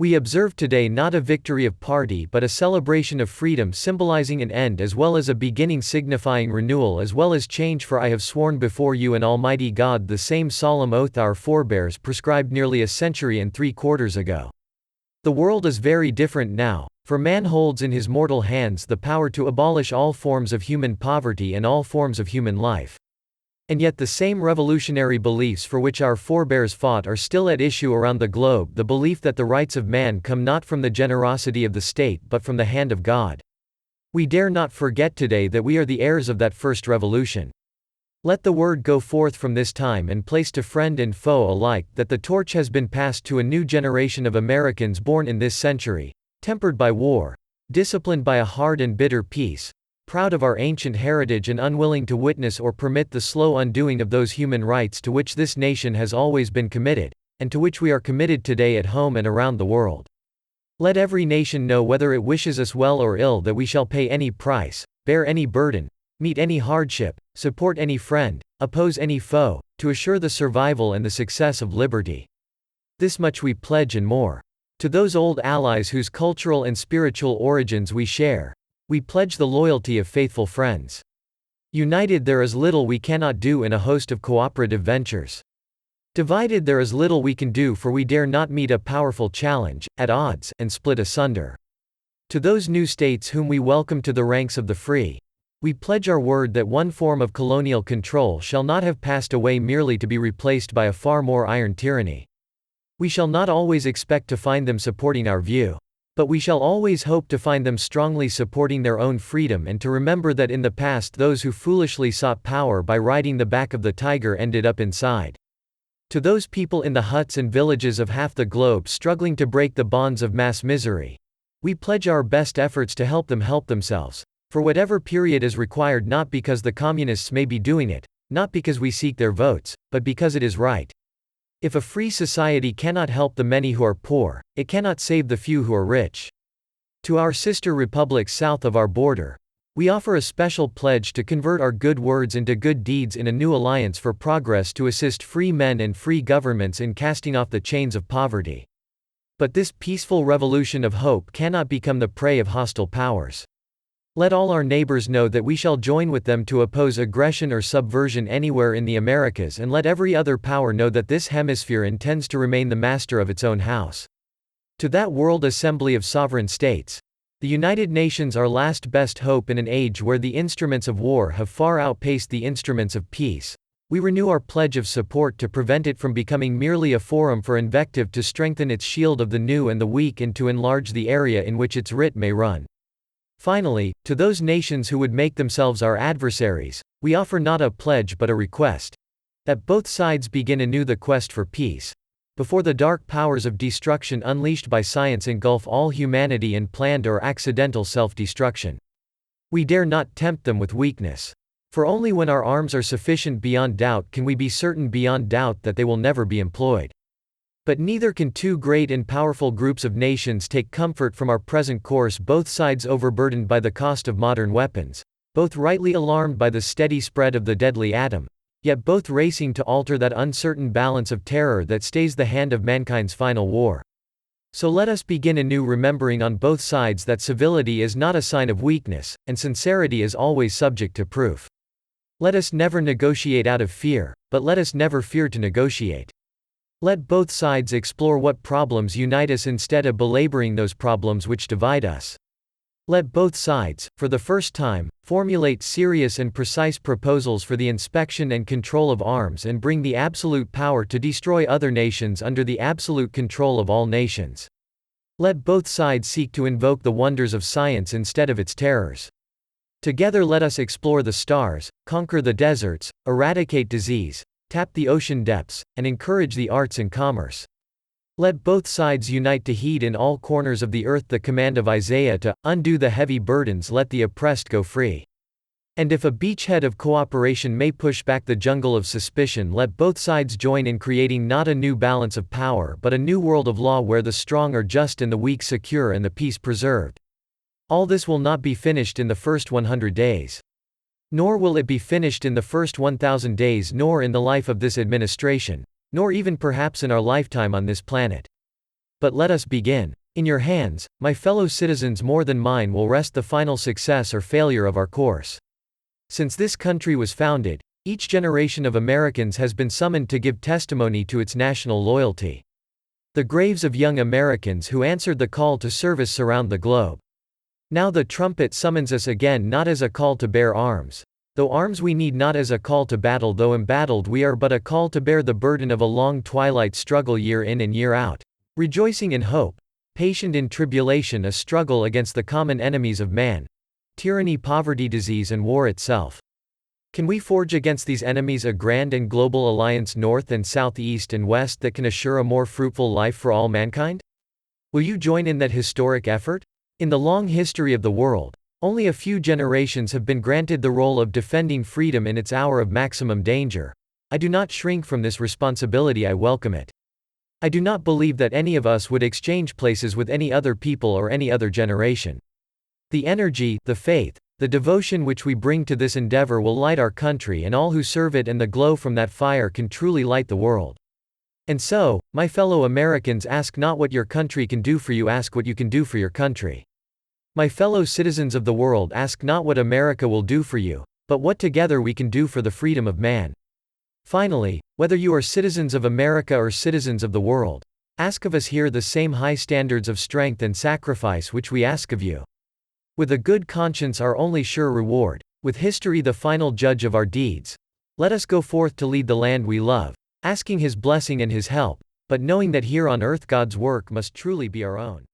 We observe today not a victory of party but a celebration of freedom symbolizing an end as well as a beginning signifying renewal as well as change for I have sworn before you and Almighty God the same solemn oath our forebears prescribed nearly a century and 3/4 ago. The world is very different now, for man holds in his mortal hands the power to abolish all forms of human poverty and all forms of human life. And yet the same revolutionary beliefs for which our forebears fought are still at issue around the globe, the belief that the rights of man come not from the generosity of the state but from the hand of God. We dare not forget today that we are the heirs of that first revolution. Let the word go forth from this time and place to friend and foe alike that the torch has been passed to a new generation of Americans born in this century, tempered by war, disciplined by a hard and bitter peace, proud of our ancient heritage and unwilling to witness or permit the slow undoing of those human rights to which this nation has always been committed, and to which we are committed today at home and around the world. Let every nation know whether it wishes us well or ill that we shall pay any price, bear any burden, meet any hardship, support any friend, oppose any foe, to assure the survival and the success of liberty. This much we pledge and more. To those old allies whose cultural and spiritual origins we share, we pledge the loyalty of faithful friends. United there is little we cannot do in a host of cooperative ventures. Divided there is little we can do for we dare not meet a powerful challenge, at odds, and split asunder. To those new states whom we welcome to the ranks of the free, we pledge our word that one form of colonial control shall not have passed away merely to be replaced by a far more iron tyranny. We shall not always expect to find them supporting our view. But we shall always hope to find them strongly supporting their own freedom and to remember that in the past those who foolishly sought power by riding the back of the tiger ended up inside. To those people in the huts and villages of half the globe struggling to break the bonds of mass misery, we pledge our best efforts to help them help themselves, for whatever period is required not because the communists may be doing it, not because we seek their votes, but because it is right. If a free society cannot help the many who are poor, it cannot save the few who are rich. To our sister republics south of our border, we offer a special pledge to convert our good words into good deeds in a new alliance for progress to assist free men and free governments in casting off the chains of poverty. But this peaceful revolution of hope cannot become the prey of hostile powers. Let all our neighbors know that we shall join with them to oppose aggression or subversion anywhere in the Americas, and let every other power know that this hemisphere intends to remain the master of its own house. To that World Assembly of Sovereign States, the United Nations, our last best hope in an age where the instruments of war have far outpaced the instruments of peace, we renew our pledge of support to prevent it from becoming merely a forum for invective, to strengthen its shield of the new and the weak, and to enlarge the area in which its writ may run. Finally, to those nations who would make themselves our adversaries, we offer not a pledge but a request, that both sides begin anew the quest for peace, before the dark powers of destruction unleashed by science engulf all humanity in planned or accidental self-destruction. We dare not tempt them with weakness. For only when our arms are sufficient beyond doubt can we be certain beyond doubt that they will never be employed. But neither can two great and powerful groups of nations take comfort from our present course, both sides overburdened by the cost of modern weapons, both rightly alarmed by the steady spread of the deadly atom, yet both racing to alter that uncertain balance of terror that stays the hand of mankind's final war. So let us begin anew, remembering on both sides that civility is not a sign of weakness, and sincerity is always subject to proof. Let us never negotiate out of fear, but let us never fear to negotiate. Let both sides explore what problems unite us instead of belaboring those problems which divide us. Let both sides, for the first time, formulate serious and precise proposals for the inspection and control of arms and bring the absolute power to destroy other nations under the absolute control of all nations. Let both sides seek to invoke the wonders of science instead of its terrors. Together let us explore the stars, conquer the deserts, eradicate disease, tap the ocean depths, and encourage the arts and commerce. Let both sides unite to heed in all corners of the earth the command of Isaiah to undo the heavy burdens, let the oppressed go free. And if a beachhead of cooperation may push back the jungle of suspicion, let both sides join in creating not a new balance of power but a new world of law where the strong are just and the weak secure and the peace preserved. All this will not be finished in the first 100 days. Nor will it be finished in the first 1,000 days, nor in the life of this administration, nor even perhaps in our lifetime on this planet. But let us begin. In your hands, my fellow citizens, more than mine will rest the final success or failure of our course. Since this country was founded, each generation of Americans has been summoned to give testimony to its national loyalty. The graves of young Americans who answered the call to service surround the globe. Now the trumpet summons us again, not as a call to bear arms. Though arms we need, not as a call to battle, though embattled we are, but a call to bear the burden of a long twilight struggle year in and year out. Rejoicing in hope, patient in tribulation, a struggle against the common enemies of man: tyranny, poverty, disease, and war itself. Can we forge against these enemies a grand and global alliance, north and south, east and west, that can assure a more fruitful life for all mankind? Will you join in that historic effort? In the long history of the world, only a few generations have been granted the role of defending freedom in its hour of maximum danger. I do not shrink from this responsibility, I welcome it. I do not believe that any of us would exchange places with any other people or any other generation. The energy, the faith, the devotion which we bring to this endeavor will light our country and all who serve it, and the glow from that fire can truly light the world. And so, my fellow Americans, ask not what your country can do for you, ask what you can do for your country. My fellow citizens of the world, ask not what America will do for you, but what together we can do for the freedom of man. Finally, whether you are citizens of America or citizens of the world, ask of us here the same high standards of strength and sacrifice which we ask of you. With a good conscience, our only sure reward, with history the final judge of our deeds, let us go forth to lead the land we love, asking His blessing and His help, but knowing that here on earth God's work must truly be our own.